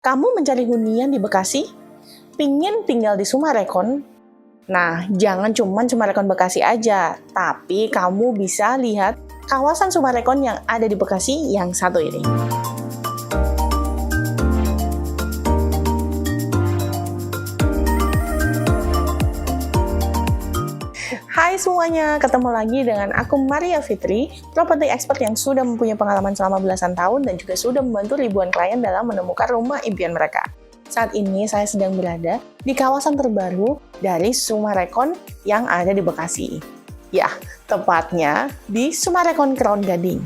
Kamu mencari hunian di Bekasi? Pingin tinggal di Sumarekon? Nah, jangan cuma Sumarekon Bekasi aja, tapi kamu bisa lihat kawasan Sumarekon yang ada di Bekasi yang satu ini. Hai semuanya, ketemu lagi dengan aku Maria Fitri, property expert yang sudah mempunyai pengalaman selama belasan tahun dan juga sudah membantu ribuan klien dalam menemukan rumah impian mereka. Saat ini saya sedang berada di kawasan terbaru dari Sumarekon yang ada di Bekasi. Ya, tepatnya di Sumarekon Crown Gading.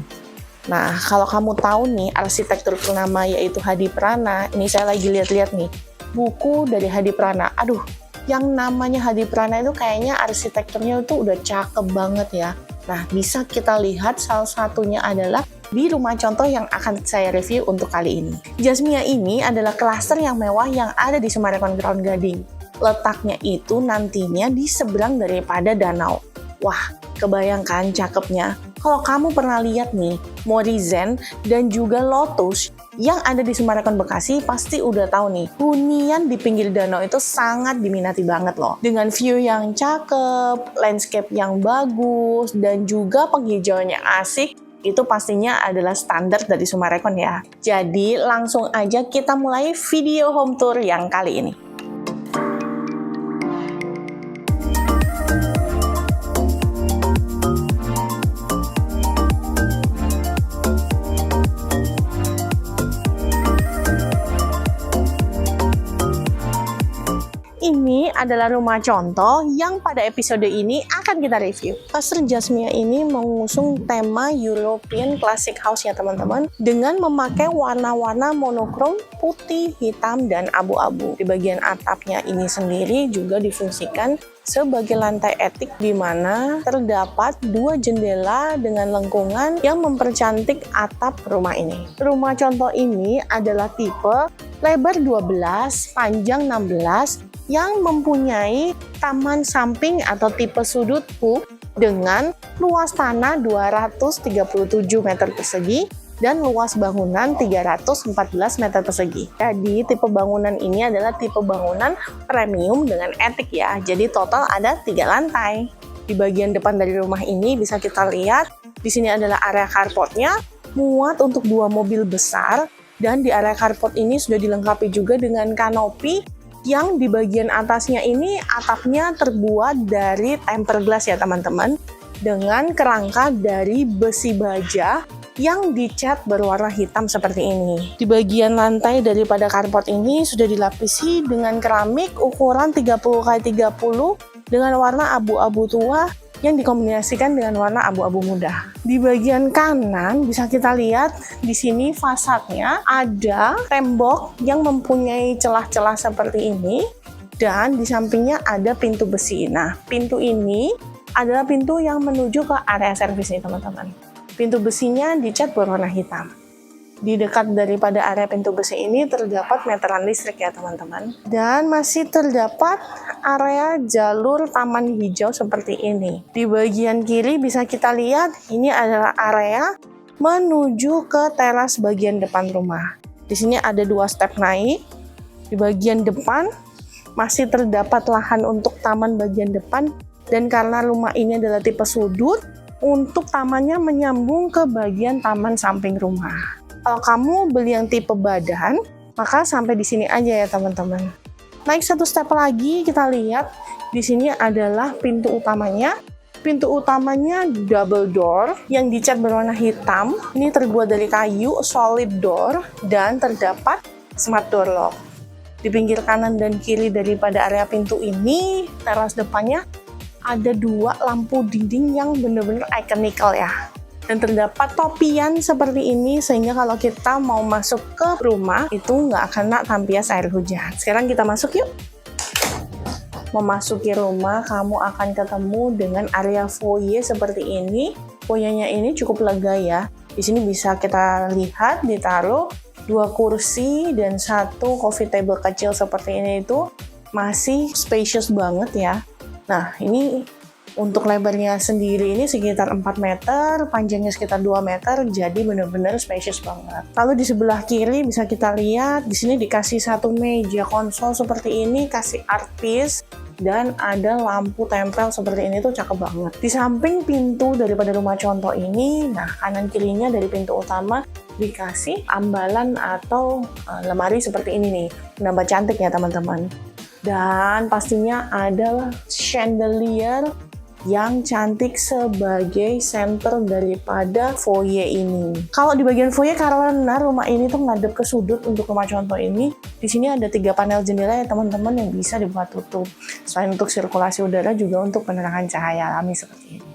Nah, kalau kamu tahu nih arsitektur ternama yaitu Hadi Prana, ini saya lagi lihat-lihat nih, buku dari Hadi Prana. Aduh, yang namanya Hadi Prana itu kayaknya arsitekturnya itu udah cakep banget ya. Nah, bisa kita lihat salah satunya adalah di rumah contoh yang akan saya review untuk kali ini. Jasmia ini adalah klaster yang mewah yang ada di Sumarekon Crown Gading. Letaknya itu nantinya di seberang daripada danau. Wah, kebayangkan cakepnya. Kalau kamu pernah lihat nih, Morizen dan juga Lotus yang ada di Sumarekon Bekasi pasti udah tahu nih, hunian di pinggir danau itu sangat diminati banget loh. Dengan view yang cakep, landscape yang bagus, dan juga penghijauannya asik, itu pastinya adalah standar dari Sumarekon ya. Jadi langsung aja kita mulai video home tour yang kali ini. Ini adalah rumah contoh yang pada episode ini akan kita review. Klaster Jasmia ini mengusung tema European Classic House ya teman-teman, dengan memakai warna-warna monokrom putih, hitam, dan abu-abu. Di bagian atapnya ini sendiri juga difungsikan sebagai lantai etik di mana terdapat dua jendela dengan lengkungan yang mempercantik atap rumah ini. Rumah contoh ini adalah tipe lebar 12, panjang 16 yang mempunyai taman samping atau tipe sudut hook dengan luas tanah 237 meter persegi dan luas bangunan 314 meter persegi. Jadi tipe bangunan ini adalah tipe bangunan premium dengan etik ya. Jadi total ada 3 lantai. Di bagian depan dari rumah ini bisa kita lihat di sini adalah area carportnya, muat untuk 2 mobil besar, dan di area carport ini sudah dilengkapi juga dengan kanopi yang di bagian atasnya ini atapnya terbuat dari tempered glass ya teman-teman, dengan kerangka dari besi baja yang dicat berwarna hitam seperti ini. Di bagian lantai daripada carport ini sudah dilapisi dengan keramik ukuran 30x30 dengan warna abu-abu tua yang dikombinasikan dengan warna abu-abu muda. Di bagian kanan bisa kita lihat di sini fasadnya ada tembok yang mempunyai celah-celah seperti ini dan di sampingnya ada pintu besi. Nah, pintu ini adalah pintu yang menuju ke area servis nih teman-teman. Pintu besinya dicat berwarna hitam. Di dekat daripada area pintu besi ini terdapat meteran listrik ya teman-teman. Dan masih terdapat area jalur taman hijau seperti ini. Di bagian kiri bisa kita lihat ini adalah area menuju ke teras bagian depan rumah. Di sini ada 2 step naik. Di bagian depan masih terdapat lahan untuk taman bagian depan, dan karena rumah ini adalah tipe sudut, untuk tamannya menyambung ke bagian taman samping rumah. Kalau kamu beli yang tipe badan, maka sampai di sini aja ya teman-teman. Naik 1 step lagi, kita lihat di sini adalah pintu utamanya. Pintu utamanya double door yang dicat berwarna hitam. Ini terbuat dari kayu, solid door, dan terdapat smart door lock. Di pinggir kanan dan kiri daripada area pintu ini, teras depannya ada 2 lampu dinding yang benar-benar ikonikal ya. Dan terdapat topian seperti ini sehingga kalau kita mau masuk ke rumah itu nggak kena tampias air hujan. Sekarang kita masuk yuk. Memasuki rumah kamu akan ketemu dengan area foyer seperti ini. Foyernya ini cukup lega ya. Di sini bisa kita lihat ditaruh 2 kursi dan 1 coffee table kecil seperti ini, itu masih spacious banget ya. Nah, ini Untuk lebarnya sendiri ini sekitar 4 meter, panjangnya sekitar 2 meter, jadi benar-benar spacious banget. Lalu di sebelah kiri bisa kita lihat, di sini dikasih satu meja konsol seperti ini, kasih art piece, dan ada lampu tempel seperti ini tuh cakep banget. Di samping pintu daripada rumah contoh ini, nah kanan kirinya dari pintu utama dikasih ambalan atau lemari seperti ini nih, menambah cantik ya teman-teman. Dan pastinya ada chandelier yang cantik sebagai center daripada foyer ini. Kalau di bagian foyer, karena rumah ini tuh ngadep ke sudut untuk rumah contoh ini, di sini ada 3 panel jendela ya teman-teman yang bisa dibuka tutup. Selain untuk sirkulasi udara, juga untuk penerangan cahaya alami seperti ini.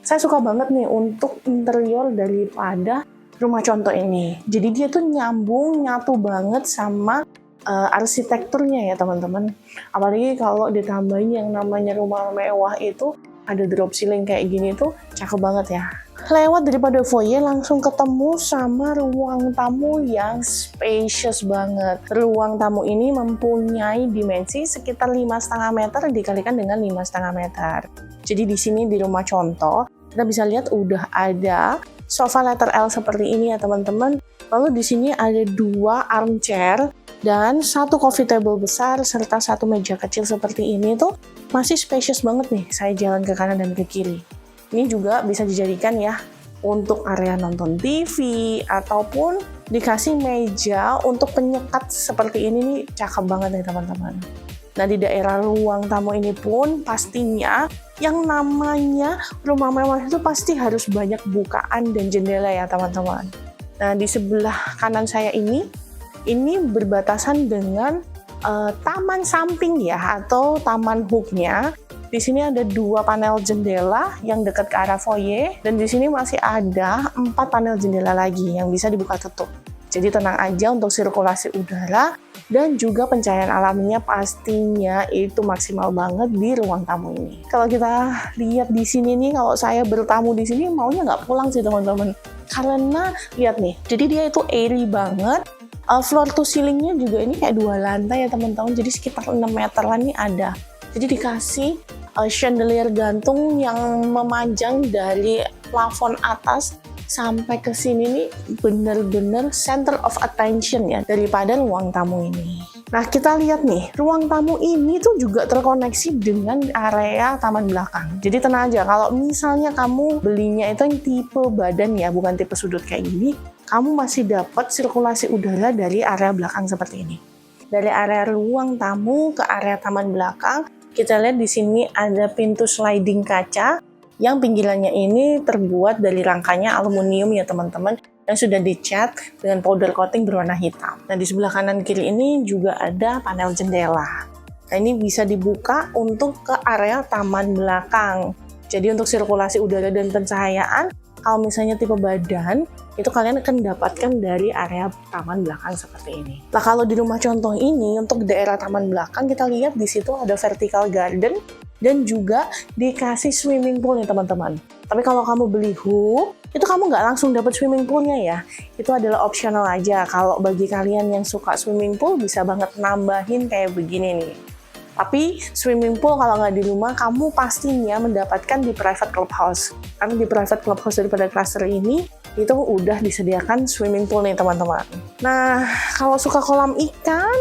Saya suka banget nih untuk interior daripada rumah contoh ini. Jadi dia tuh nyatu banget sama arsitekturnya ya teman-teman. Apalagi kalau ditambahin yang namanya rumah mewah itu, ada drop ceiling kayak gini tuh cakep banget ya. Lewat daripada foyer langsung ketemu sama ruang tamu yang spacious banget. Ruang tamu ini mempunyai dimensi sekitar 5,5 meter dikalikan dengan 5,5 meter. Jadi di sini di rumah contoh kita bisa lihat udah ada sofa letter L seperti ini ya teman-teman. Lalu di sini ada 2 armchair dan 1 coffee table besar serta 1 meja kecil seperti ini tuh masih spacious banget nih. Saya jalan ke kanan dan ke kiri. Ini juga bisa dijadikan ya untuk area nonton TV ataupun dikasih meja untuk penyekat seperti ini nih, cakep banget nih teman-teman. Nah di daerah ruang tamu ini pun pastinya yang namanya rumah mewah itu pasti harus banyak bukaan dan jendela ya teman-teman. Nah di sebelah kanan saya ini berbatasan dengan taman samping ya atau taman hooknya. Di sini ada 2 panel jendela yang dekat ke arah foyer dan di sini masih ada 4 panel jendela lagi yang bisa dibuka tutup. Jadi tenang aja untuk sirkulasi udara dan juga pencahayaan alaminya pastinya itu maksimal banget di ruang tamu ini. Kalau kita lihat di sini nih, kalau saya bertamu di sini maunya nggak pulang sih teman-teman. Karena lihat nih, jadi dia itu airy banget. Floor to ceilingnya juga ini kayak 2 lantai ya teman-teman, jadi sekitar 6 meteran nih ada. Jadi dikasih chandelier gantung yang memanjang dari plafon atas sampai ke sini nih, bener-bener center of attention ya daripada ruang tamu ini. Nah kita lihat nih, ruang tamu ini tuh juga terkoneksi dengan area taman belakang. Jadi tenang aja, kalau misalnya kamu belinya itu yang tipe badan ya, bukan tipe sudut kayak gini, kamu masih dapat sirkulasi udara dari area belakang seperti ini. Dari area ruang tamu ke area taman belakang, kita lihat di sini ada pintu sliding kaca yang pinggirannya ini terbuat dari rangkanya aluminium ya teman-teman, yang sudah dicat dengan powder coating berwarna hitam. Nah di sebelah kanan kiri ini juga ada panel jendela. Nah ini bisa dibuka untuk ke area taman belakang. Jadi untuk sirkulasi udara dan pencahayaan, kalau misalnya tipe badan, itu kalian akan dapatkan dari area taman belakang seperti ini. Nah kalau di rumah contoh ini, untuk daerah taman belakang, kita lihat di situ ada vertical garden dan juga dikasih swimming pool nih teman-teman. Tapi kalau kamu beli hook, itu kamu nggak langsung dapat swimming poolnya ya. Itu adalah optional aja. Kalau bagi kalian yang suka swimming pool, bisa banget nambahin kayak begini nih. Tapi swimming pool kalau nggak di rumah, kamu pastinya mendapatkan di private clubhouse. Karena di private clubhouse daripada cluster ini, itu udah disediakan swimming pool nih teman-teman. Nah, kalau suka kolam ikan,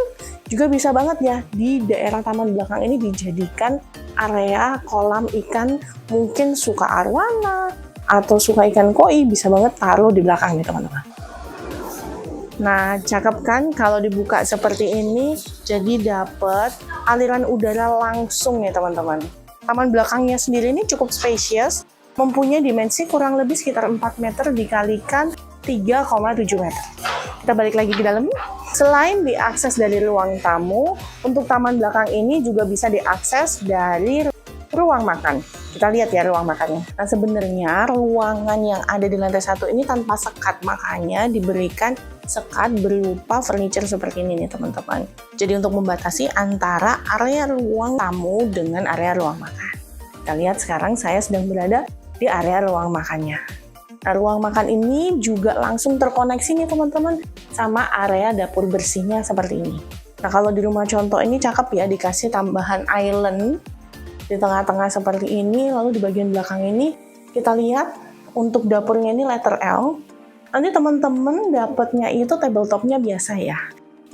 juga bisa banget ya di daerah taman belakang ini dijadikan area kolam ikan. Mungkin suka arwana atau suka ikan koi, bisa banget taruh di belakang nih teman-teman. Nah, cakep kan kalau dibuka seperti ini, jadi dapet aliran udara langsung ya teman-teman. Taman belakangnya sendiri ini cukup spacious, mempunyai dimensi kurang lebih sekitar 4 meter dikalikan 3,7 meter. Kita balik lagi ke dalam. Selain diakses dari ruang tamu, untuk taman belakang ini juga bisa diakses dari ruang makan. Kita lihat ya ruang makannya. Nah sebenarnya ruangan yang ada di lantai 1 ini tanpa sekat, makanya diberikan sekat berupa furniture seperti ini nih teman-teman. Jadi untuk membatasi antara area ruang tamu dengan area ruang makan. Kita lihat sekarang saya sedang berada di area ruang makannya. Nah ruang makan ini juga langsung terkoneksi nih teman-teman sama area dapur bersihnya seperti ini. Nah kalau di rumah contoh ini cakep ya, dikasih tambahan island di tengah-tengah seperti ini. Lalu di bagian belakang ini kita lihat untuk dapurnya ini letter L. Nanti teman-teman dapatnya itu tabletopnya biasa ya,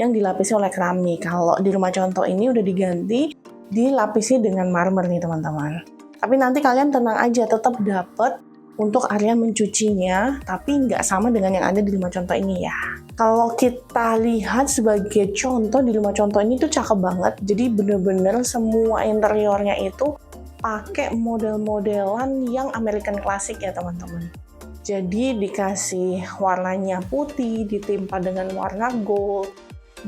yang dilapisi oleh keramik. Kalau di rumah contoh ini udah diganti, dilapisi dengan marmer nih teman-teman. Tapi nanti kalian tenang aja, tetap dapat untuk area mencucinya, tapi nggak sama dengan yang ada di rumah contoh ini ya. Kalau kita lihat sebagai contoh, di rumah contoh ini tuh cakep banget. Jadi bener-bener semua interiornya itu pakai model-modelan yang American Classic ya teman-teman. Jadi dikasih warnanya putih, ditimpa dengan warna gold,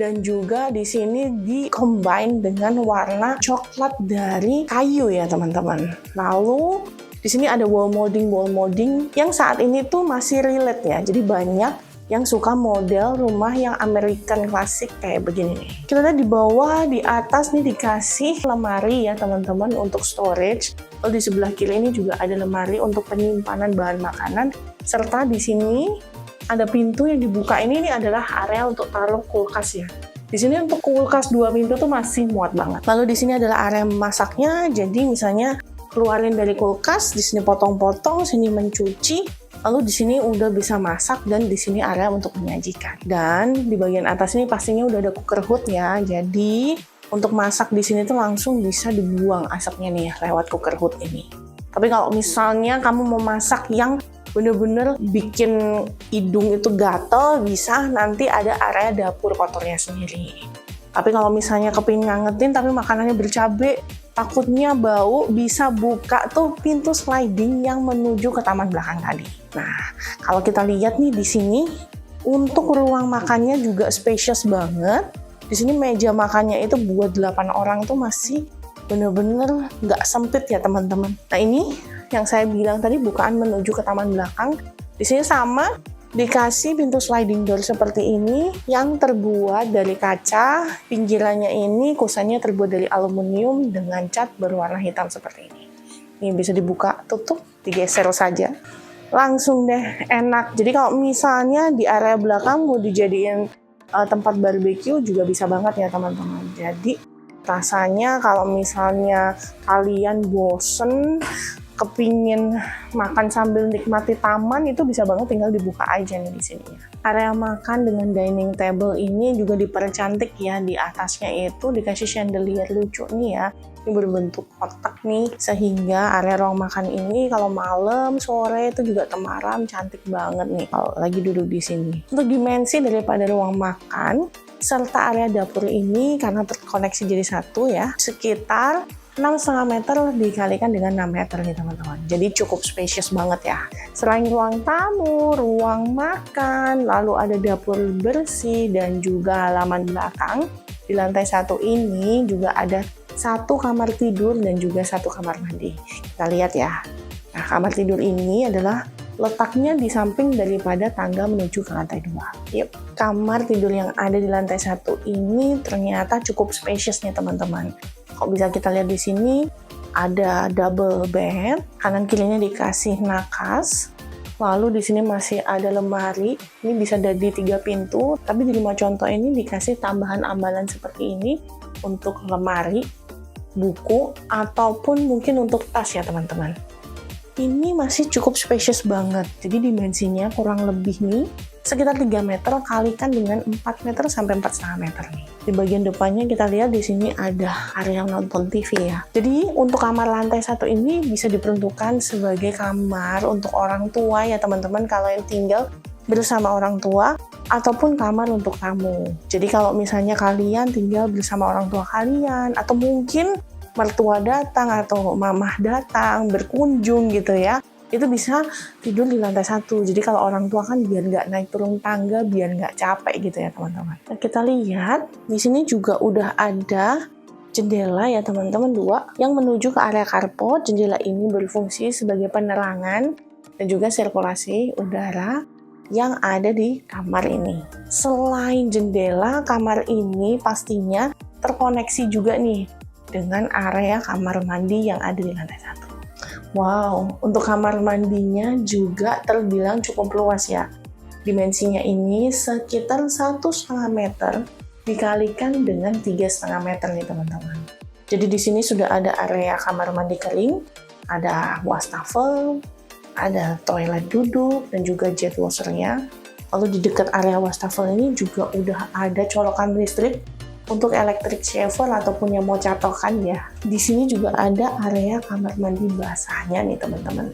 dan juga di sini di-combine dengan warna coklat dari kayu ya teman-teman. Lalu di sini ada wall molding yang saat ini tuh masih relate ya. Jadi banyak yang suka model rumah yang American Classic kayak begini nih. Kita lihat di bawah, di atas nih dikasih lemari ya teman-teman untuk storage. Lalu di sebelah kiri ini juga ada lemari untuk penyimpanan bahan makanan. Serta di sini ada pintu yang dibuka ini adalah area untuk taruh kulkas ya. Di sini untuk kulkas 2 pintu tuh masih muat banget. Lalu di sini adalah area masaknya. Jadi misalnya keluarin dari kulkas, di sini potong-potong, sini mencuci, lalu di sini udah bisa masak dan di sini area untuk menyajikan. Dan di bagian atas ini pastinya udah ada cooker hood ya. Jadi untuk masak di sini tuh langsung bisa dibuang asapnya nih lewat cooker hood ini. Tapi kalau misalnya kamu mau masak yang bener-bener bikin hidung itu gatel, bisa nanti ada area dapur kotornya sendiri. Tapi kalau misalnya kepingin ngangetin tapi makanannya bercabai, takutnya bau, bisa buka tuh pintu sliding yang menuju ke taman belakang tadi. Nah, kalau kita lihat nih di sini, untuk ruang makannya juga spacious banget. Di sini meja makannya itu buat 8 orang tuh masih bener-bener nggak sempit ya teman-teman. Nah ini yang saya bilang tadi bukaan menuju ke taman belakang. Di sini sama, dikasih pintu sliding door seperti ini yang terbuat dari kaca. Pinggirannya ini kusennya terbuat dari aluminium dengan cat berwarna hitam seperti ini. Ini bisa dibuka, tutup, digeser saja. Langsung deh, enak. Jadi kalau misalnya di area belakang mau dijadiin tempat barbecue juga bisa banget ya teman-teman. Jadi rasanya kalau misalnya kalian bosen, kepingin makan sambil nikmati taman, itu bisa banget tinggal dibuka aja nih di sini. Area makan dengan dining table ini juga dipercantik ya, di atasnya itu dikasih chandelier lucu nih ya. Ini berbentuk kotak nih, sehingga area ruang makan ini kalau malam, sore itu juga temaram, cantik banget nih kalau lagi duduk di sini. Untuk dimensi daripada ruang makan serta area dapur ini karena terkoneksi jadi satu ya, sekitar 6,5 meter dikalikan dengan 6 meter nih teman-teman. Jadi cukup spacious banget ya. Selain ruang tamu, ruang makan, lalu ada dapur bersih dan juga halaman belakang. Di lantai 1 ini juga ada 1 kamar tidur dan juga 1 kamar mandi. Kita lihat ya. Nah, kamar tidur ini adalah letaknya di samping daripada tangga menuju ke lantai 2. Yuk, kamar tidur yang ada di lantai 1 ini ternyata cukup spacious nih teman-teman. Kok bisa kita lihat di sini ada double bed, kanan kirinya dikasih nakas. Lalu di sini masih ada lemari. Ini bisa dari 3 pintu, tapi di rumah contoh ini dikasih tambahan ambalan seperti ini untuk lemari, buku, ataupun mungkin untuk tas ya teman-teman. Ini masih cukup spacious banget. Jadi dimensinya kurang lebih nih sekitar 3 meter kalikan dengan 4 meter sampai 4,5 meter nih. Di bagian depannya kita lihat di sini ada area nonton TV ya. Jadi untuk kamar lantai 1 ini bisa diperuntukkan sebagai kamar untuk orang tua ya teman-teman, kalau yang tinggal bersama orang tua, ataupun kamar untuk tamu. Jadi kalau misalnya kalian tinggal bersama orang tua kalian, atau mungkin mertua datang atau mamah datang berkunjung gitu ya, itu bisa tidur di lantai 1. Jadi kalau orang tua kan biar nggak naik turun tangga, biar nggak capek gitu ya teman-teman. Nah, kita lihat di sini juga udah ada jendela ya teman-teman 2 yang menuju ke area carport. Jendela ini berfungsi sebagai penerangan dan juga sirkulasi udara yang ada di kamar ini. Selain jendela, kamar ini pastinya terkoneksi juga nih dengan area kamar mandi yang ada di lantai 1. Wow, untuk kamar mandinya juga terbilang cukup luas ya. Dimensinya ini sekitar 1,5 meter dikalikan dengan 3,5 meter nih teman-teman. Jadi di sini sudah ada area kamar mandi kering, ada wastafel, ada toilet duduk, dan juga jet washernya. Lalu di dekat area wastafel ini juga udah ada colokan listrik untuk electric shower ataupun yang mau catokan ya. Di sini juga ada area kamar mandi basahnya nih teman-teman.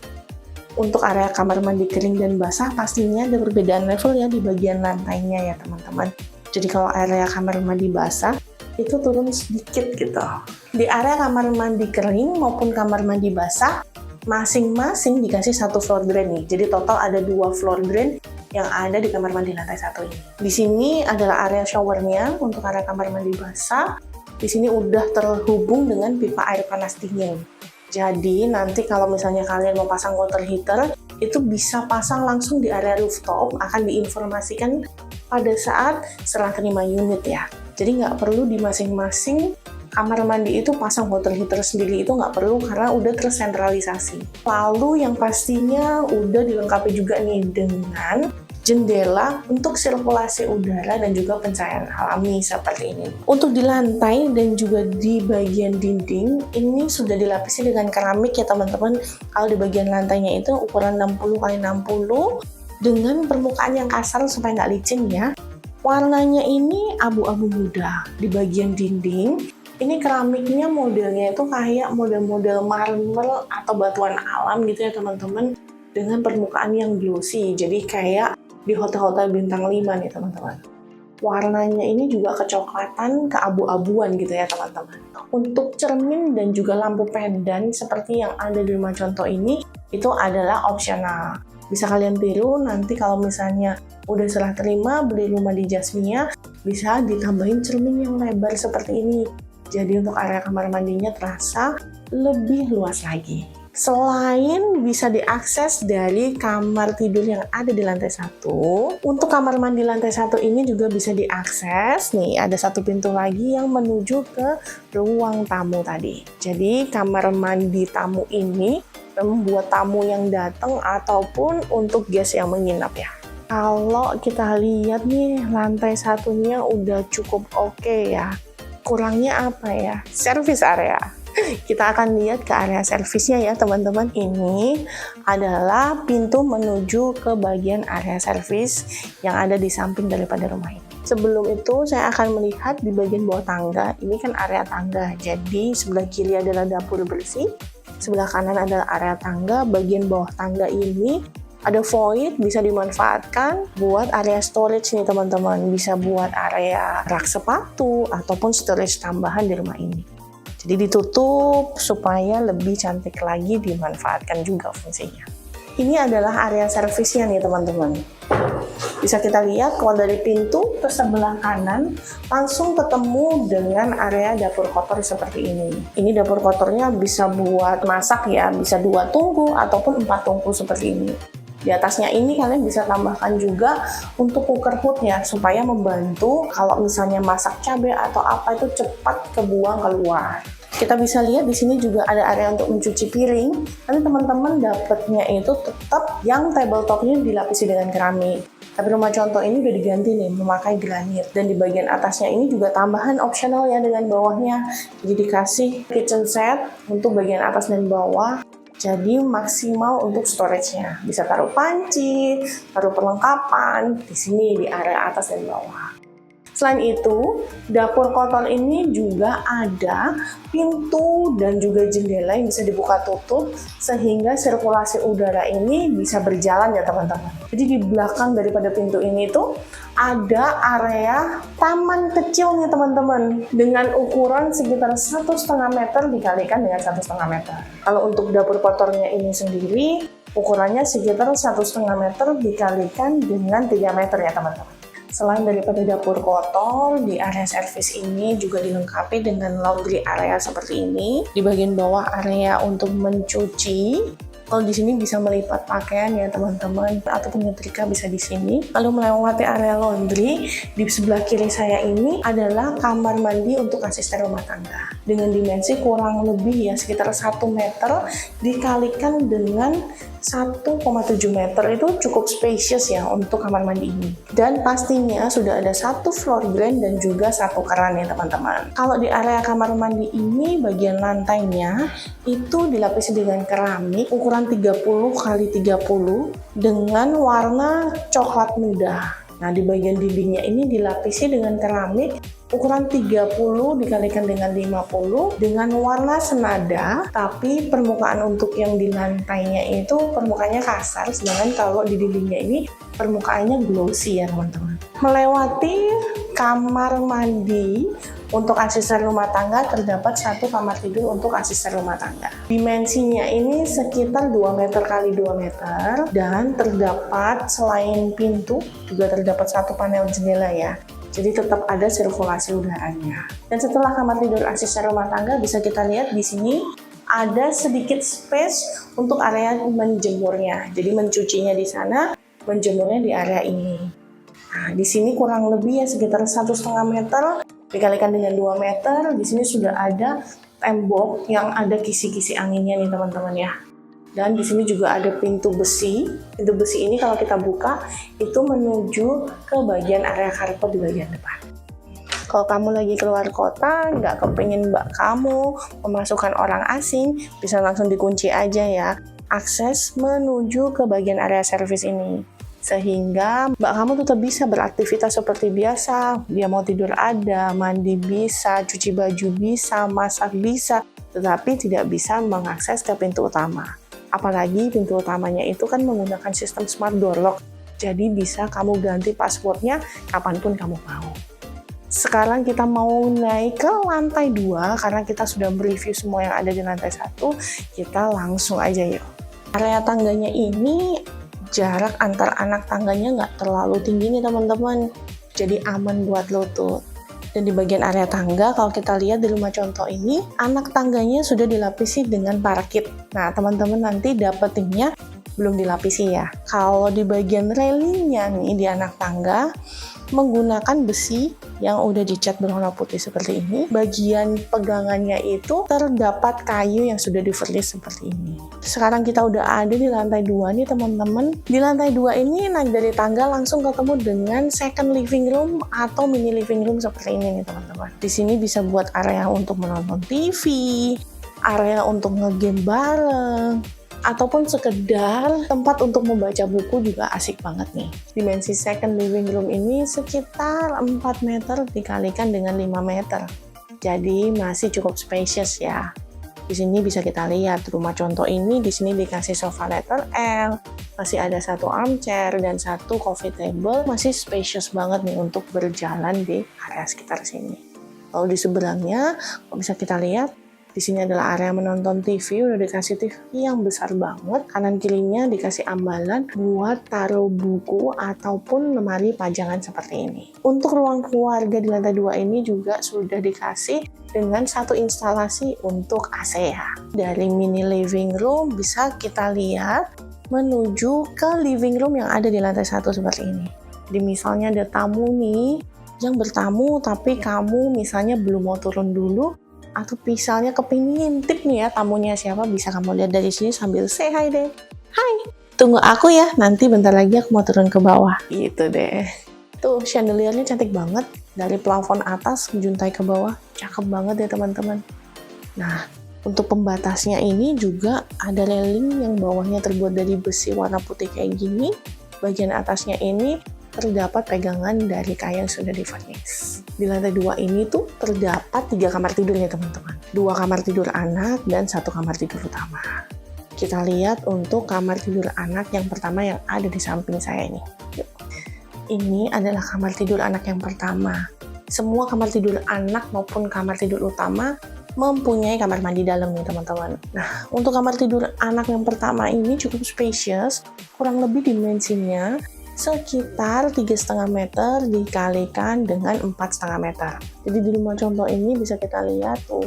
Untuk area kamar mandi kering dan basah pastinya ada perbedaan level ya di bagian lantainya ya teman-teman. Jadi kalau area kamar mandi basah itu turun sedikit gitu. Di area kamar mandi kering maupun kamar mandi basah masing-masing dikasih satu floor drain nih. Jadi total ada 2 floor drain yang ada di kamar mandi lantai 1 ini. Di sini adalah area showernya untuk area kamar mandi basah. Di sini udah terhubung dengan pipa air panas dingin. Jadi nanti kalau misalnya kalian mau pasang water heater, itu bisa pasang langsung di area rooftop, akan diinformasikan pada saat serah terima unit ya. Jadi nggak perlu di masing-masing kamar mandi itu pasang water heater sendiri, itu nggak perlu karena udah tersentralisasi. Lalu yang pastinya udah dilengkapi juga nih dengan jendela untuk sirkulasi udara dan juga pencahayaan alami seperti ini. Untuk di lantai dan juga di bagian dinding, ini sudah dilapisi dengan keramik ya teman-teman. Kalau di bagian lantainya itu ukuran 60x60 dengan permukaan yang kasar supaya nggak licin ya. Warnanya ini abu-abu muda. Di bagian dinding, ini keramiknya modelnya itu kayak model-model marmer atau batuan alam gitu ya teman-teman, dengan permukaan yang glossy. Jadi kayak di hotel-hotel bintang 5 nih teman-teman. Warnanya ini juga kecoklatan, keabu-abuan gitu ya teman-teman. Untuk cermin dan juga lampu pendan seperti yang ada di rumah contoh ini, itu adalah opsional. Bisa kalian tiru nanti kalau misalnya udah serah terima beli rumah di Jasmia, bisa ditambahin cermin yang lebar seperti ini. Jadi untuk area kamar mandinya terasa lebih luas lagi. Selain bisa diakses dari kamar tidur yang ada di lantai 1, untuk kamar mandi lantai 1 ini juga bisa diakses. Nih, ada satu pintu lagi yang menuju ke ruang tamu tadi. Jadi, kamar mandi tamu ini membuat tamu yang datang ataupun untuk guest yang menginap ya. Kalau kita lihat nih, lantai satunya udah cukup oke ya. Kurangnya apa ya? Service area. Kita akan lihat ke area servisnya ya teman-teman. Ini adalah pintu menuju ke bagian area servis yang ada di samping daripada rumah ini. Sebelum itu saya akan melihat di bagian bawah tangga. Ini kan area tangga. Jadi sebelah kiri adalah dapur bersih, sebelah kanan adalah area tangga. Bagian bawah tangga ini ada void, bisa dimanfaatkan buat area storage nih teman-teman. Bisa buat area rak sepatu ataupun storage tambahan di rumah ini. Jadi ditutup supaya lebih cantik lagi, dimanfaatkan juga fungsinya. Ini adalah area servisnya nih teman-teman. Bisa kita lihat kalau dari pintu ke sebelah kanan langsung ketemu dengan area dapur kotor seperti ini. Ini dapur kotornya bisa buat masak ya, bisa 2 tungku ataupun 4 tungku seperti ini. Di atasnya ini kalian bisa tambahkan juga untuk cooker hood ya, supaya membantu kalau misalnya masak cabai atau apa itu cepat kebuang keluar. Kita bisa lihat di sini juga ada area untuk mencuci piring. Nanti teman-teman dapatnya itu tetap yang tabletopnya dilapisi dengan keramik. Tapi rumah contoh ini udah diganti nih, memakai granit. Dan di bagian atasnya ini juga tambahan opsional ya dengan bawahnya. Jadi dikasih kitchen set untuk bagian atas dan bawah. Jadi maksimal untuk storage-nya. Bisa taruh panci, taruh perlengkapan di sini di area atas dan bawah. Selain itu, dapur kotor ini juga ada pintu dan juga jendela yang bisa dibuka tutup sehingga sirkulasi udara ini bisa berjalan ya teman-teman. Jadi di belakang daripada pintu ini tuh ada area taman kecilnya teman-teman dengan ukuran sekitar 1,5 meter dikalikan dengan 1,5 meter. Kalau untuk dapur kotornya ini sendiri ukurannya sekitar 1,5 meter dikalikan dengan 3 meter ya teman-teman. Selain daripada dapur kotor, di area servis ini juga dilengkapi dengan laundry area seperti ini. Di bagian bawah area untuk mencuci. Kalau di sini bisa melipat pakaian ya teman-teman, ataupun nyetrika bisa di sini. Lalu melewati area laundry, di sebelah kiri saya ini adalah kamar mandi untuk asisten rumah tangga. dengan dimensi kurang lebih ya sekitar 1 meter dikalikan dengan 1,7 meter. Itu cukup spacious ya untuk kamar mandi ini. Dan pastinya sudah ada satu floor drain dan juga satu keran ya teman-teman. Kalau di area kamar mandi ini bagian lantainya itu dilapisi dengan keramik ukuran 30 x 30 dengan warna coklat muda. Nah, di bagian dindingnya ini dilapisi dengan keramik ukuran 30 dikalikan dengan 50 dengan warna senada, tapi permukaan untuk yang di lantainya itu permukaannya kasar, sedangkan kalau di dindingnya ini permukaannya glossy ya teman-teman. Melewati kamar mandi untuk asisten rumah tangga, terdapat satu kamar tidur untuk asisten rumah tangga. Dimensinya ini sekitar 2 meter x 2 meter dan terdapat selain pintu juga terdapat satu panel jendela ya. Jadi tetap ada sirkulasi udaranya. Dan setelah kamar tidur asisten rumah tangga bisa kita lihat di sini ada sedikit space untuk area menjemurnya. Jadi mencucinya di sana, menjemurnya di area ini. Nah, di sini kurang lebih ya sekitar 1,5 meter dikalikan dengan 2 meter. Di sini sudah ada tembok yang ada kisi-kisi anginnya nih teman-teman ya. Dan di sini juga ada pintu besi. Pintu besi ini kalau kita buka itu menuju ke bagian area karpet di bagian depan. Kalau kamu lagi keluar kota, nggak kepingin mbak kamu memasukkan orang asing, bisa langsung dikunci aja ya akses menuju ke bagian area servis ini. Sehingga mbak kamu tetap bisa beraktivitas seperti biasa. Dia mau tidur ada, mandi bisa, cuci baju bisa, masak bisa, tetapi tidak bisa mengakses ke pintu utama. Apalagi pintu utamanya itu kan menggunakan sistem smart door lock, jadi bisa kamu ganti passwordnya kapanpun kamu mau. Sekarang kita mau naik ke lantai 2, karena kita sudah mereview semua yang ada di lantai 1, kita langsung aja yuk. Area tangganya ini, jarak antar anak tangganya nggak terlalu tinggi nih teman-teman, jadi aman buat lutut. Dan di bagian area tangga, kalau kita lihat di rumah contoh ini, anak tangganya sudah dilapisi dengan parkit. Nah, teman-teman nanti dapetinnya belum dilapisi ya. Kalau di bagian railingnya nih di anak tangga, menggunakan besi yang udah dicat berwarna putih seperti ini. Bagian pegangannya itu terdapat kayu yang sudah di-vernis seperti ini. Sekarang kita udah ada di lantai 2 nih teman-teman. Di lantai 2 ini naik dari tangga langsung ketemu dengan second living room atau mini living room seperti ini nih teman-teman. Di sini bisa buat area untuk menonton TV, area untuk ngegame bareng, ataupun sekedar tempat untuk membaca buku juga asik banget nih. Dimensi second living room ini sekitar 4 meter dikalikan dengan 5 meter. Jadi masih cukup spacious ya. Di sini bisa kita lihat rumah contoh ini, di sini dikasih sofa letter L, masih ada satu armchair dan satu coffee table, masih spacious banget nih untuk berjalan di area sekitar sini. Lalu di seberangnya, kalau bisa kita lihat, di sini adalah area menonton TV, udah dikasih TV yang besar banget. Kanan kirinya dikasih ambalan buat taruh buku ataupun lemari pajangan seperti ini. Untuk ruang keluarga di lantai 2 ini juga sudah dikasih dengan satu instalasi untuk AC ya. Dari mini living room bisa kita lihat menuju ke living room yang ada di lantai 1 seperti ini. Jadi misalnya ada tamu nih yang bertamu tapi kamu misalnya belum mau turun dulu, atau misalnya kepingin tip nih ya tamunya siapa, bisa kamu lihat dari sini sambil say hi deh. Hai, tunggu aku ya, nanti bentar lagi aku mau turun ke bawah. Gitu deh. Tuh chandeliernya cantik banget, dari plafon atas menjuntai ke bawah, cakep banget ya teman-teman. Nah, untuk pembatasnya ini juga ada railing yang bawahnya terbuat dari besi warna putih kayak gini. Bagian atasnya ini terdapat pegangan dari kayu yang sudah di-vernis. Di lantai 2 ini tuh terdapat 3 kamar tidur ya teman-teman. 2 kamar tidur anak dan 1 kamar tidur utama. Kita lihat untuk kamar tidur anak yang pertama yang ada di samping saya ini. Yuk. Ini adalah kamar tidur anak yang pertama. Semua kamar tidur anak maupun kamar tidur utama mempunyai kamar mandi dalam nih teman-teman. Nah, untuk kamar tidur anak yang pertama ini cukup spacious, kurang lebih dimensinya sekitar 3,5 meter dikalikan dengan 4,5 meter. Jadi di rumah contoh ini bisa kita lihat tuh,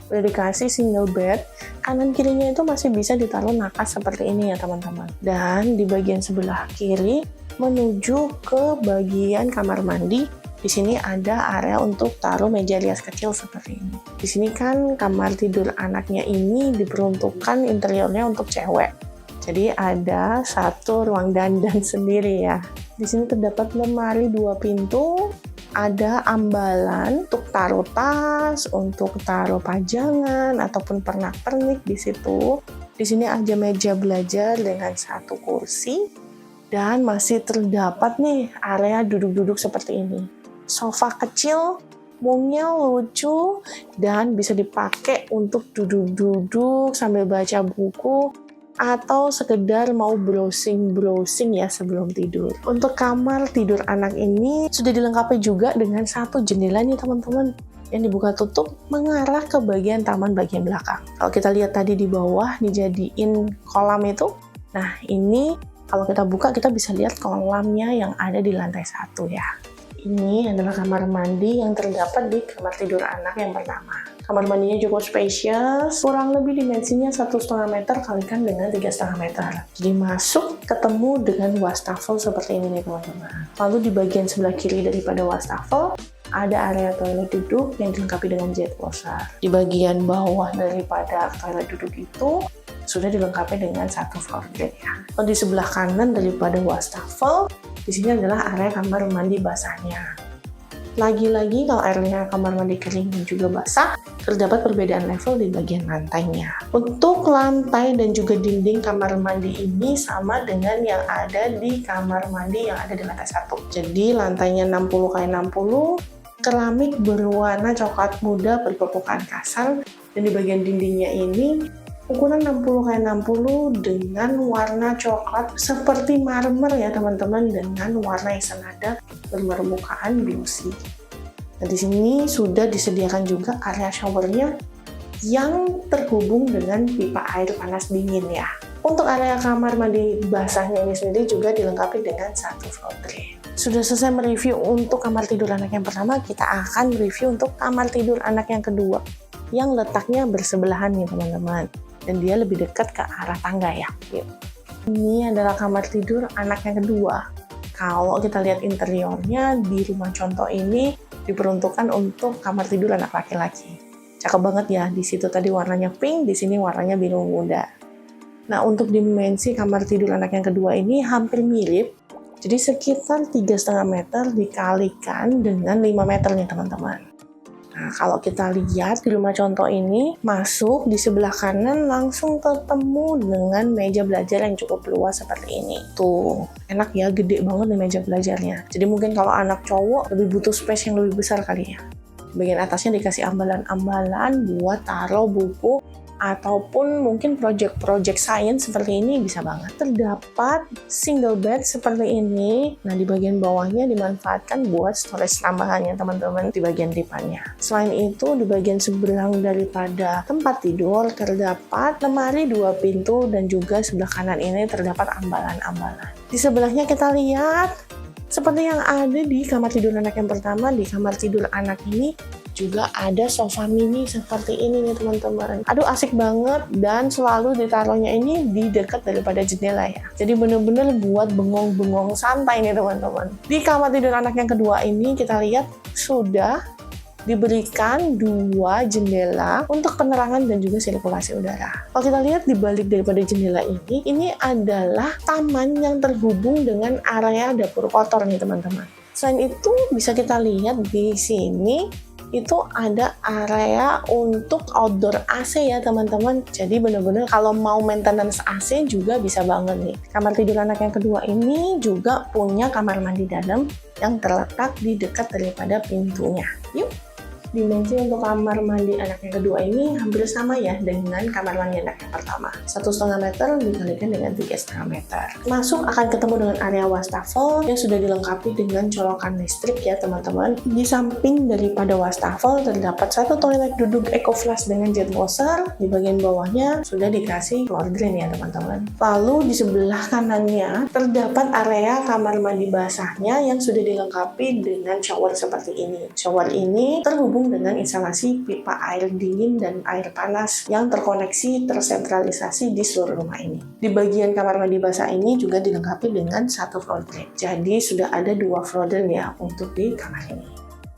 udah dikasih single bed, kanan kirinya itu masih bisa ditaruh nakas seperti ini ya teman-teman. Dan di bagian sebelah kiri menuju ke bagian kamar mandi Di sini ada area untuk taruh meja rias kecil seperti ini. Di sini kan kamar tidur anaknya ini diperuntukkan interiornya untuk cewek. Jadi ada satu ruang dandan sendiri ya. Di sini terdapat lemari 2 pintu, ada ambalan untuk taruh tas, untuk taruh pajangan ataupun pernak-pernik di situ. Di sini ada meja belajar dengan 1 kursi dan masih terdapat nih area duduk-duduk seperti ini. Sofa kecil, mungil, lucu, dan bisa dipakai untuk duduk-duduk sambil baca buku atau sekedar mau browsing ya sebelum tidur. Untuk kamar tidur anak ini sudah dilengkapi juga dengan 1 jendela nih teman-teman, yang dibuka tutup mengarah ke bagian taman bagian belakang. Kalau kita lihat tadi di bawah dijadiin kolam itu, nah ini kalau kita buka kita bisa lihat kolamnya yang ada di lantai 1 ya. Ini adalah kamar mandi yang terdapat di kamar tidur anak yang pertama. Kamar mandinya cukup spacious, kurang lebih dimensinya 1,5 meter kalikan dengan 3,5 meter. Jadi masuk ketemu dengan wastafel seperti ini nih teman-teman. Lalu di bagian sebelah kiri daripada wastafel ada area toilet duduk yang dilengkapi dengan jet washer. Di bagian bawah daripada toilet duduk itu sudah dilengkapi dengan 1 floor drain ya. Lalu di sebelah kanan daripada wastafel, di sini adalah area kamar mandi basahnya. Lagi-lagi kalau airnya kamar mandi kering dan juga basah, terdapat perbedaan level di bagian lantainya. Untuk lantai dan juga dinding kamar mandi ini sama dengan yang ada di kamar mandi yang ada di lantai 1. Jadi lantainya 60x60, keramik berwarna coklat muda berpermukaan kasar, dan di bagian dindingnya ini ukuran 60x60 dengan warna coklat seperti marmer ya teman-teman, dengan warna yang senada berpermukaan glossy. Nah, di sini sudah disediakan juga area showernya yang terhubung dengan pipa air panas dingin ya. Untuk area kamar mandi basahnya ini sendiri juga dilengkapi dengan 1 floor drain. Sudah selesai mereview untuk kamar tidur anak yang pertama, kita akan review untuk kamar tidur anak yang kedua yang letaknya bersebelahan nih teman-teman, dan dia lebih dekat ke arah tangga ya. Yuk. Ini adalah kamar tidur anak yang kedua. Kalau kita lihat interiornya di rumah contoh ini diperuntukkan untuk kamar tidur anak laki-laki. Cakep banget ya, di situ tadi warnanya pink, di sini warnanya biru muda. Nah, untuk dimensi kamar tidur anak yang kedua ini hampir mirip, jadi sekitar 3,5 meter dikalikan dengan 5 meter nih teman-teman. Nah, kalau kita lihat di rumah contoh ini, masuk di sebelah kanan langsung ketemu dengan meja belajar yang cukup luas seperti ini. Tuh, enak ya, gede banget nih meja belajarnya. Jadi mungkin kalau anak cowok lebih butuh space yang lebih besar kali ya. Bagian atasnya dikasih ambalan-ambalan buat taruh buku ataupun mungkin project science seperti ini bisa banget. Terdapat single bed seperti ini. Nah, di bagian bawahnya dimanfaatkan buat storage tambahannya teman-teman di bagian depannya. Selain itu, di bagian seberang daripada tempat tidur terdapat lemari 2 pintu dan juga sebelah kanan ini terdapat ambalan-ambalan. Di sebelahnya kita lihat seperti yang ada di kamar tidur anak yang pertama, di kamar tidur anak ini juga ada sofa mini seperti ini nih teman-teman. Aduh, asik banget, dan selalu ditaruhnya ini di dekat daripada jendela ya. Jadi bener-bener buat bengong-bengong santai nih teman-teman. Di kamar tidur anak yang kedua ini kita lihat sudah diberikan 2 jendela untuk penerangan dan juga sirkulasi udara. Kalau kita lihat di balik daripada jendela ini adalah taman yang terhubung dengan area dapur kotor nih teman-teman. Selain itu bisa kita lihat di sini itu ada area untuk outdoor AC ya teman-teman. Jadi bener-bener kalau mau maintenance AC juga bisa banget nih. Kamar tidur anak yang kedua ini juga punya kamar mandi dalam yang terletak di dekat daripada pintunya. Yuk! Dimensi untuk kamar mandi anak yang kedua ini hampir sama ya dengan kamar mandi anak yang pertama. 1,5 meter dikalikan dengan 3,5 meter. Masuk akan ketemu dengan area wastafel yang sudah dilengkapi dengan colokan listrik ya teman-teman. Di samping daripada wastafel terdapat 1 toilet duduk EcoFlush dengan jet washer. Di bagian bawahnya sudah dikasih floor drain ya teman-teman. Lalu di sebelah kanannya terdapat area kamar mandi basahnya yang sudah dilengkapi dengan shower seperti ini. Shower ini terhubung terhubung dengan instalasi pipa air dingin dan air panas yang tersentralisasi di seluruh rumah ini. Di bagian kamar mandi basah ini juga dilengkapi dengan satu floor drain. Jadi sudah ada 2 floor drain ya untuk di kamar ini.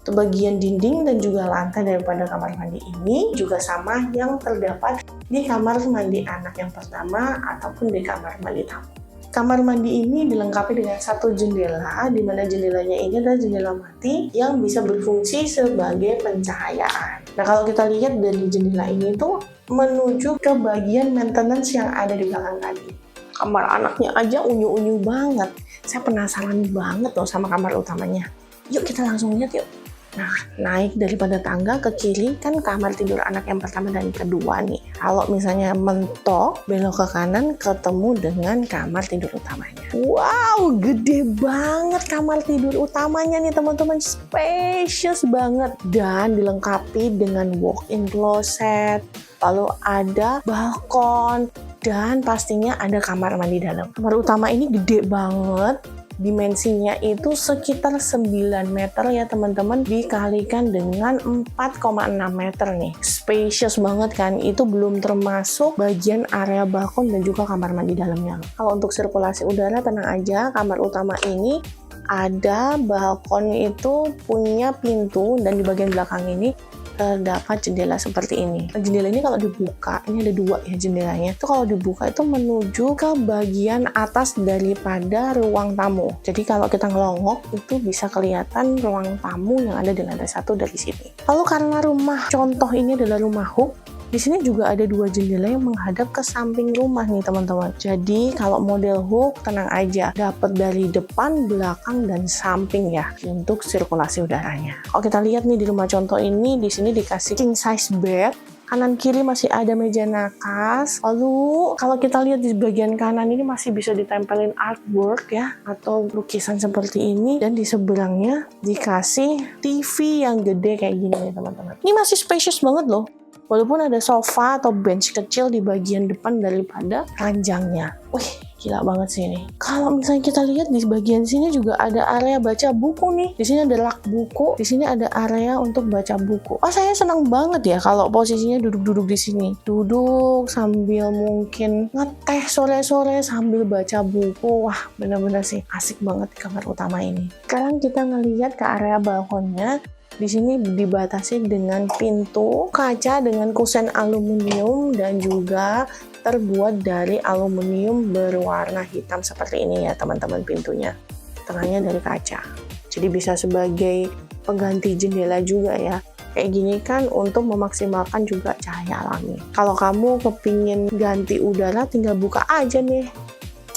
Untuk bagian dinding dan juga lantai daripada kamar mandi ini juga sama yang terdapat di kamar mandi anak yang pertama ataupun di kamar mandi tamu. Kamar mandi ini dilengkapi dengan satu jendela, di mana jendelanya ini adalah jendela mati yang bisa berfungsi sebagai pencahayaan. Nah, kalau kita lihat dari jendela ini tuh menuju ke bagian maintenance yang ada di belakang tadi. Kamar anaknya aja unyu-unyu banget. Saya penasaran banget loh sama kamar utamanya. Yuk kita langsung lihat yuk. Nah, naik daripada tangga ke kiri kan kamar tidur anak yang pertama dan kedua nih. Kalau misalnya mentok, belok ke kanan ketemu dengan kamar tidur utamanya. Wow, gede banget kamar tidur utamanya nih teman-teman. Spacious banget dan dilengkapi dengan walk-in closet. Lalu ada balkon dan pastinya ada kamar mandi dalam. Kamar utama ini gede banget. Dimensinya itu sekitar 9 meter ya teman-teman, dikalikan dengan 4,6 meter nih. Spacious banget kan, itu belum termasuk bagian area balkon dan juga kamar mandi dalamnya. Kalau untuk sirkulasi udara tenang aja, kamar utama ini ada balkon itu punya pintu dan di bagian belakang ini terdapat jendela seperti ini. Jendela ini kalau dibuka, ini ada 2 ya jendelanya. Itu kalau dibuka itu menuju ke bagian atas daripada ruang tamu. Jadi kalau kita ngelongok itu bisa kelihatan ruang tamu yang ada di lantai 1 dari sini. Lalu karena rumah contoh ini adalah rumah huk, di sini juga ada 2 jendela yang menghadap ke samping rumah nih teman-teman. Jadi kalau model huk tenang aja, dapat dari depan, belakang, dan samping ya untuk sirkulasi udaranya. Kalau kita lihat nih di rumah contoh ini, di sini dikasih king size bed. Kanan kiri masih ada meja nakas. Lalu kalau kita lihat di bagian kanan ini masih bisa ditempelin artwork ya, atau lukisan seperti ini. Dan di seberangnya dikasih TV yang gede kayak gini nih teman-teman. Ini masih spacious banget loh. Walaupun ada sofa atau bench kecil di bagian depan daripada ranjangnya. Wih, gila banget sih ini. Kalau misalnya kita lihat di bagian sini juga ada area baca buku nih. Di sini ada rak buku, di sini ada area untuk baca buku. Oh, saya senang banget ya kalau posisinya duduk-duduk di sini. Duduk sambil mungkin ngeteh sore-sore sambil baca buku. Wah, bener-bener sih asik banget di kamar utama ini. Sekarang kita ngelihat ke area balkonnya. Di sini dibatasi dengan pintu kaca dengan kusen aluminium dan juga terbuat dari aluminium berwarna hitam seperti ini ya teman-teman pintunya. Tengahnya dari kaca. Jadi bisa sebagai pengganti jendela juga ya. Kayak gini kan untuk memaksimalkan juga cahaya alami. Kalau kamu kepingin ganti udara tinggal buka aja nih.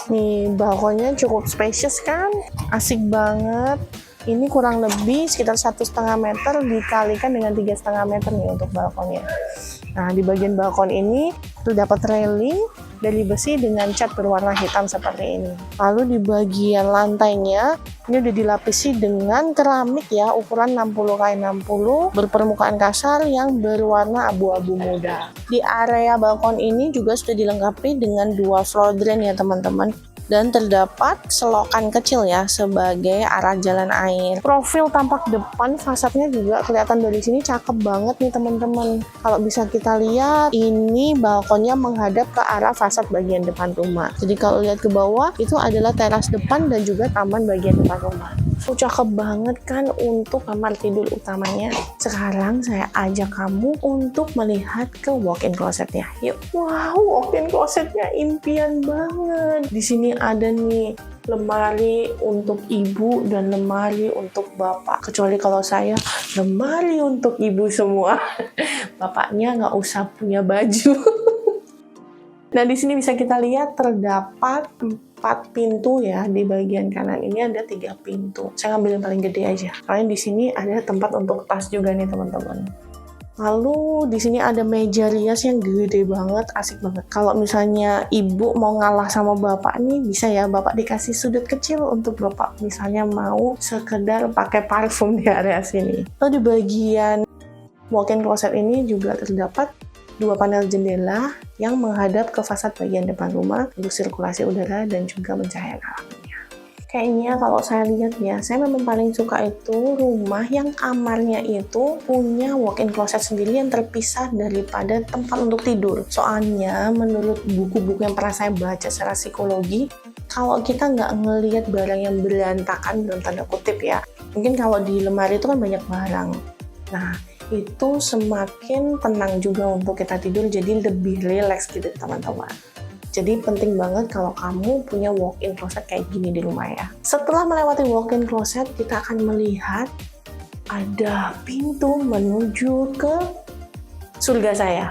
Nih balkonnya cukup spacious kan? Asik banget. Ini kurang lebih sekitar 1,5 meter dikalikan dengan 3,5 meter nih untuk balkonnya. Nah, di bagian balkon ini terdapat railing dari besi dengan cat berwarna hitam seperti ini. Lalu di bagian lantainya ini udah dilapisi dengan keramik ya, ukuran 60x60 berpermukaan kasar yang berwarna abu-abu muda. Di area balkon ini juga sudah dilengkapi dengan 2 floor drain ya teman-teman. Dan terdapat selokan kecil ya sebagai arah jalan air. Profil tampak depan fasadnya juga kelihatan dari sini cakep banget nih teman-teman. Kalau bisa kita lihat ini balkonnya menghadap ke arah fasad bagian depan rumah. Jadi kalau lihat ke bawah itu adalah teras depan dan juga taman bagian depan rumah. Cakep banget kan untuk kamar tidur utamanya. Sekarang saya ajak kamu untuk melihat ke walk-in closetnya. Yuk. Wow, walk-in closetnya impian banget. Di sini ada nih lemari untuk ibu dan lemari untuk bapak. Kecuali kalau saya lemari untuk ibu semua. Bapaknya nggak usah punya baju. Nah, di sini bisa kita lihat terdapat 4 pintu ya. Di bagian kanan ini ada 3 pintu. Saya ngambil yang paling gede aja. Karena di sini ada tempat untuk tas juga nih teman-teman. Lalu di sini ada meja rias yang gede banget, asik banget. Kalau misalnya ibu mau ngalah sama bapak nih, bisa ya bapak dikasih sudut kecil untuk bapak misalnya mau sekedar pakai parfum di area sini. Lalu di bagian walk-in closet ini juga terdapat 2 panel jendela yang menghadap ke fasad bagian depan rumah untuk sirkulasi udara dan juga pencahayaan alaminya. Kayaknya kalau saya lihat ya, saya memang paling suka itu rumah yang kamarnya itu punya walk-in closet sendiri yang terpisah daripada tempat untuk tidur. Soalnya menurut buku-buku yang pernah saya baca secara psikologi, kalau kita nggak ngelihat barang yang berantakan dalam tanda kutip ya, mungkin kalau di lemari itu kan banyak barang. Nah, itu semakin tenang juga untuk kita tidur, jadi lebih rileks gitu teman-teman. Jadi penting banget kalau kamu punya walk-in closet kayak gini di rumah ya. Setelah melewati walk-in closet, kita akan melihat ada pintu menuju ke surga saya.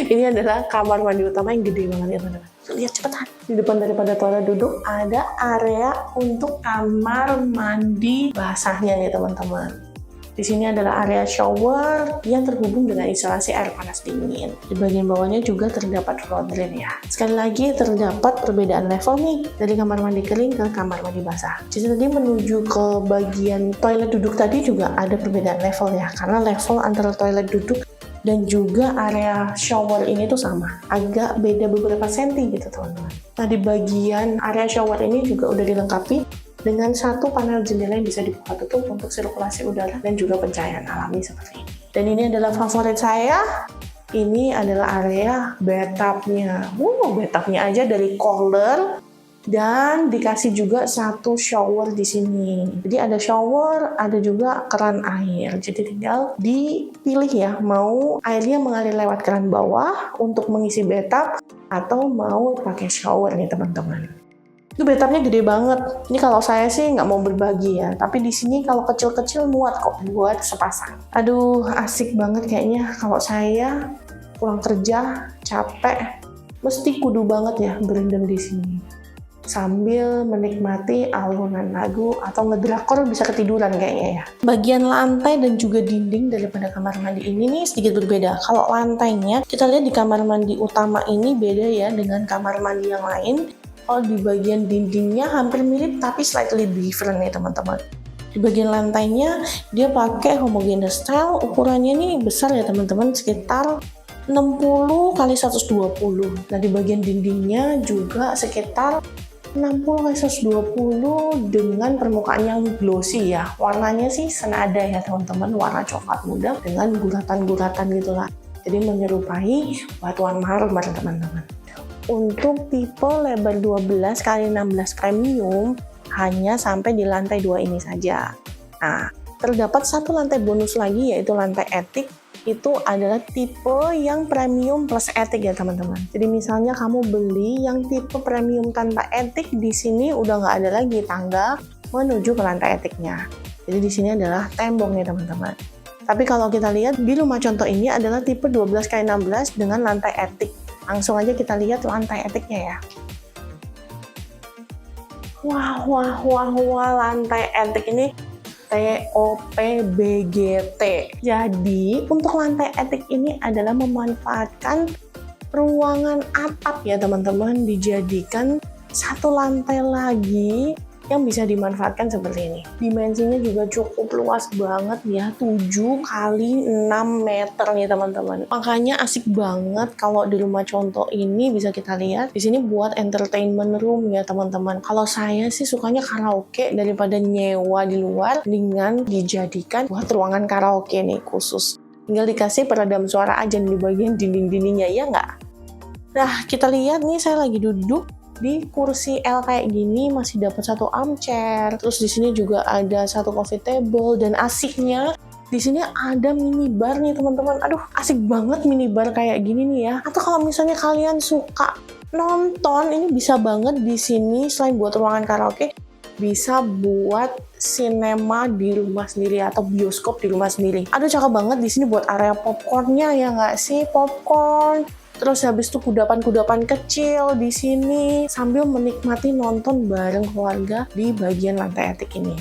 Ini adalah kamar mandi utama yang gede banget ya teman-teman. Lihat cepetan. Di depan daripada toilet duduk ada area untuk kamar mandi basahnya nih teman-teman. Di sini adalah area shower yang terhubung dengan instalasi air panas dingin. Di bagian bawahnya juga terdapat floor drain ya. Sekali lagi terdapat perbedaan level nih dari kamar mandi kering ke kamar mandi basah. Jadi tadi menuju ke bagian toilet duduk tadi juga ada perbedaan level ya, karena level antara toilet duduk dan juga area shower ini tuh sama, agak beda beberapa senti gitu teman-teman. Nah di bagian area shower ini juga udah dilengkapi dengan satu panel jendela yang bisa dibuka tutup untuk sirkulasi udara dan juga pencahayaan alami seperti ini. Dan ini adalah favorit saya. Ini adalah area bathtubnya. Bathtubnya aja dari Kohler dan dikasih juga satu shower di sini. Jadi ada shower, ada juga keran air. Jadi tinggal dipilih ya, mau airnya mengalir lewat keran bawah untuk mengisi bathtub atau mau pakai shower nih teman-teman. Itu bathtubnya gede banget. Ini kalau saya sih nggak mau berbagi ya, tapi di sini kalau kecil-kecil muat kok buat sepasang. Aduh, asik banget kayaknya. Kalau saya pulang kerja capek, mesti kudu banget ya berendam di sini sambil menikmati alunan lagu atau ngedrakor, bisa ketiduran kayaknya ya. Bagian lantai dan juga dinding daripada kamar mandi ini nih sedikit berbeda. Kalau lantainya kita lihat di kamar mandi utama ini beda ya dengan kamar mandi yang lain. Kalau di bagian dindingnya hampir mirip tapi slightly different nih teman-teman. Di bagian lantainya dia pakai homogeneous style, ukurannya nih besar ya teman-teman, sekitar 60 x 120. Nah di bagian dindingnya juga sekitar 60 x 120 dengan permukaan yang glossy ya. Warnanya sih senada ya teman-teman, warna coklat muda dengan guratan-guratan gitulah. Jadi menyerupai batuan marmer teman-teman. Untuk tipe lebar 12 x 16 premium hanya sampai di lantai 2 ini saja. Nah, terdapat satu lantai bonus lagi yaitu lantai etik. Itu adalah tipe yang premium plus etik ya teman-teman. Jadi misalnya kamu beli yang tipe premium tanpa etik, di sini udah nggak ada lagi tangga menuju ke lantai etiknya. Jadi di sini adalah tembok nih teman-teman. Tapi kalau kita lihat di rumah contoh ini adalah tipe 12 x 16 dengan lantai etik. Langsung aja kita lihat lantai etiknya ya. Wah, lantai etik ini TOPBGT. Jadi untuk lantai etik ini adalah memanfaatkan ruangan atap ya teman-teman, dijadikan satu lantai lagi yang bisa dimanfaatkan seperti ini. Dimensinya juga cukup luas banget ya, 7 x 6 meter nih teman-teman. Makanya asik banget kalau di rumah contoh ini bisa kita lihat di sini buat entertainment room ya teman-teman. Kalau saya sih sukanya karaoke daripada nyewa di luar, dengan dijadikan buat ruangan karaoke nih khusus. Tinggal dikasih peredam suara aja di bagian dinding-dindingnya ya nggak? Nah kita lihat nih, saya lagi duduk di kursi L kayak gini, masih dapat satu armchair. Terus di sini juga ada satu coffee table, dan asiknya di sini ada minibar nih teman-teman. Aduh, asik banget minibar kayak gini nih ya. Atau kalau misalnya kalian suka nonton, ini bisa banget di sini. Selain buat ruangan karaoke, bisa buat sinema di rumah sendiri atau bioskop di rumah sendiri. Aduh, cakep banget di sini buat area popcornnya ya nggak sih? Popcorn. Terus habis itu kudapan-kudapan kecil di sini sambil menikmati nonton bareng keluarga di bagian lantai etik ini.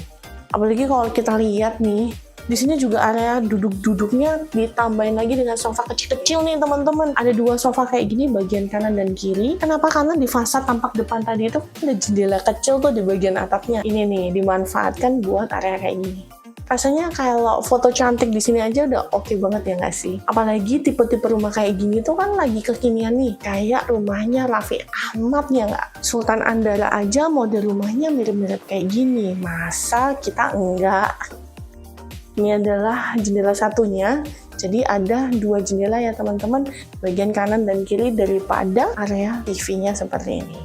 Apalagi kalau kita lihat nih, di sini juga area duduk-duduknya ditambahin lagi dengan sofa kecil-kecil nih teman-teman. Ada 2 sofa kayak gini bagian kanan dan kiri. Kenapa? Karena di fasad tampak depan tadi itu ada jendela kecil tuh di bagian atapnya. Ini nih dimanfaatkan buat area kayak gini. Rasanya kalau foto cantik di sini aja udah oke banget ya nggak sih? Apalagi tipe-tipe rumah kayak gini tuh kan lagi kekinian nih. Kayak rumahnya Raffi Ahmad ya nggak? Sultan Andara aja model rumahnya mirip-mirip kayak gini. Masa kita enggak? Ini adalah jendela satunya. Jadi ada 2 jendela ya teman-teman, bagian kanan dan kiri daripada area TV-nya seperti ini.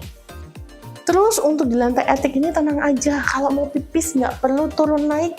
Terus untuk di lantai attic ini tenang aja, kalau mau pipis nggak perlu turun naik.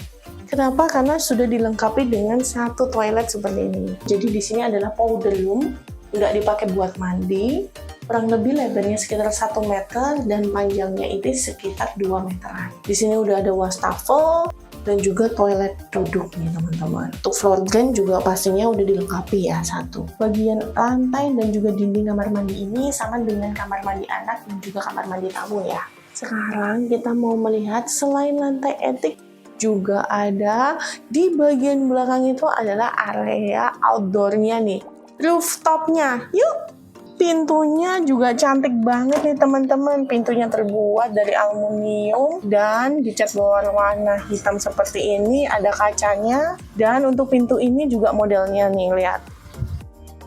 Kenapa? Karena sudah dilengkapi dengan satu toilet seperti ini. Jadi di sini adalah powder room, nggak dipakai buat mandi. Kurang lebih lebarnya sekitar 1 meter dan panjangnya itu sekitar 2 meteran. Di sini udah ada wastafel dan juga toilet duduk nih teman-teman. Untuk floor drain juga pastinya udah dilengkapi ya satu. Bagian lantai dan juga dinding kamar mandi ini sama dengan kamar mandi anak dan juga kamar mandi tamu ya. Sekarang kita mau melihat selain lantai attic juga ada di bagian belakang itu adalah area outdoor-nya nih. Rooftop-nya. Yuk! Pintunya juga cantik banget nih teman-teman. Pintunya terbuat dari aluminium dan dicat berwarna hitam seperti ini. Ada kacanya. Dan untuk pintu ini juga modelnya nih, lihat.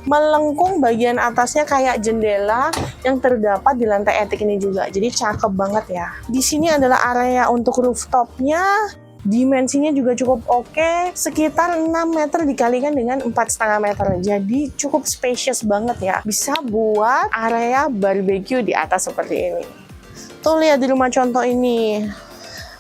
Melengkung bagian atasnya kayak jendela yang terdapat di lantai attic ini juga. Jadi cakep banget ya. Di sini adalah area untuk rooftopnya. Dimensinya juga cukup oke, sekitar 6 meter dikalikan dengan 4,5 meter. Jadi cukup spacious banget ya. Bisa buat area barbecue di atas seperti ini. Tuh lihat di rumah contoh ini.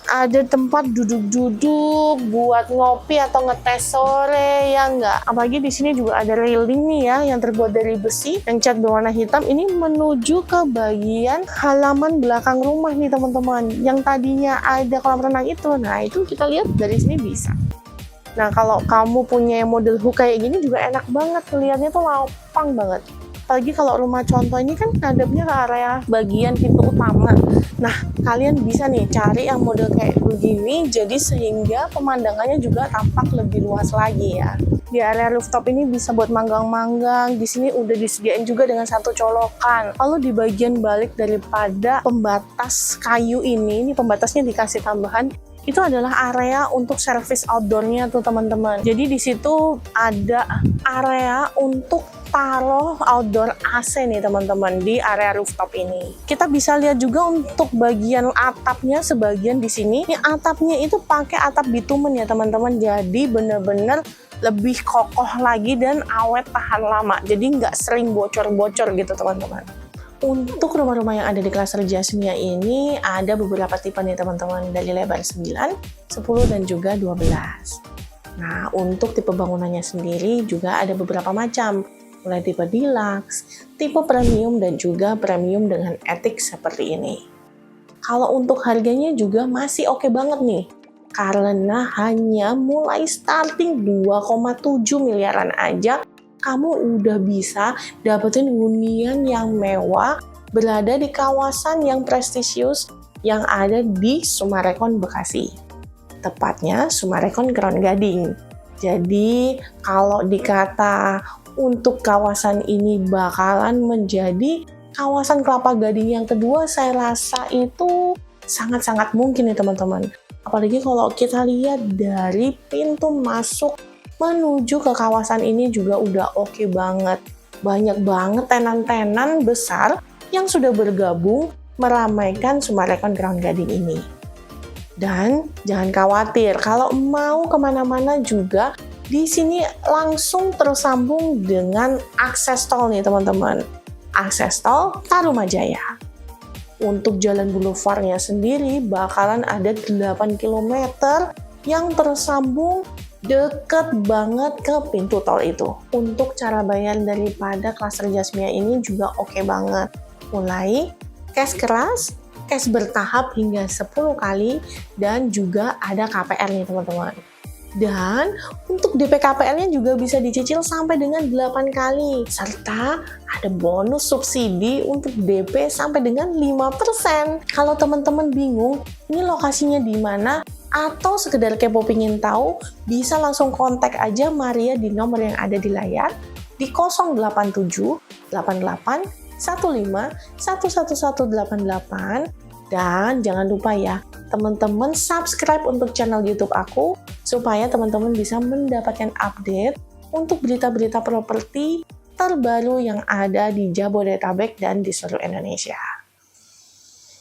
Ada tempat duduk-duduk buat ngopi atau ngetes sore ya enggak. Apalagi di sini juga ada railing nih ya yang terbuat dari besi yang cat berwarna hitam. Ini menuju ke bagian halaman belakang rumah nih teman-teman. Yang tadinya ada kolam renang itu. Nah, itu kita lihat dari sini bisa. Nah, kalau kamu punya model hook kayak gini juga enak banget. Lihatnya tuh lapang banget. Apalagi kalau rumah contoh ini kan ngadepnya ke area bagian pintu utama. Nah, kalian bisa nih cari yang model kayak begini, jadi sehingga pemandangannya juga tampak lebih luas lagi ya. Di area rooftop ini bisa buat manggang-manggang. Di sini udah disediain juga dengan satu colokan. Lalu di bagian balik daripada pembatas kayu ini pembatasnya dikasih tambahan. Itu adalah area untuk service outdoor-nya tuh teman-teman. Jadi di situ ada area untuk taruh outdoor AC nih teman-teman di area rooftop ini. Kita bisa lihat juga untuk bagian atapnya sebagian di sini. Ini atapnya itu pakai atap bitumen ya teman-teman. Jadi bener-bener lebih kokoh lagi dan awet tahan lama. Jadi nggak sering bocor-bocor gitu teman-teman. Untuk rumah-rumah yang ada di klaster Jasmia ini ada beberapa tipe nih teman-teman, dari lebar 9, 10, dan juga 12. Nah, untuk tipe bangunannya sendiri juga ada beberapa macam, mulai tipe deluxe, tipe premium, dan juga premium dengan attic seperti ini. Kalau untuk harganya juga masih oke banget nih, karena hanya mulai starting 2,7 miliaran aja kamu udah bisa dapetin hunian yang mewah berada di kawasan yang prestisius yang ada di Summarecon Bekasi. Tepatnya Summarecon Kelapa Gading. Jadi kalau dikata untuk kawasan ini bakalan menjadi kawasan Kelapa Gading yang kedua, saya rasa itu sangat-sangat mungkin nih teman-teman. Apalagi kalau kita lihat dari pintu masuk menuju ke kawasan ini juga udah oke banget. Banyak banget tenan-tenan besar yang sudah bergabung meramaikan Summarecon Kelapa Gading ini. Dan jangan khawatir, kalau mau kemana-mana juga di sini langsung tersambung dengan akses tol nih teman-teman. Akses tol Tarumajaya. Untuk jalan boulevardnya sendiri bakalan ada 8 km yang tersambung deket banget ke pintu tol itu. Untuk cara bayar daripada klaster Jasmia ini juga oke banget. Mulai cash keras, cash bertahap hingga 10 kali, dan juga ada KPR nih teman-teman. Dan untuk DP KPR-nya juga bisa dicicil sampai dengan 8 kali. Serta ada bonus subsidi untuk DP sampai dengan 5%. Kalau teman-teman bingung, ini lokasinya di mana? Atau sekedar kepo pingin tahu, bisa langsung kontak aja Maria di nomor yang ada di layar di 087 88 15 11188. Dan jangan lupa ya, teman-teman subscribe untuk channel YouTube aku supaya teman-teman bisa mendapatkan update untuk berita-berita properti terbaru yang ada di Jabodetabek dan di seluruh Indonesia.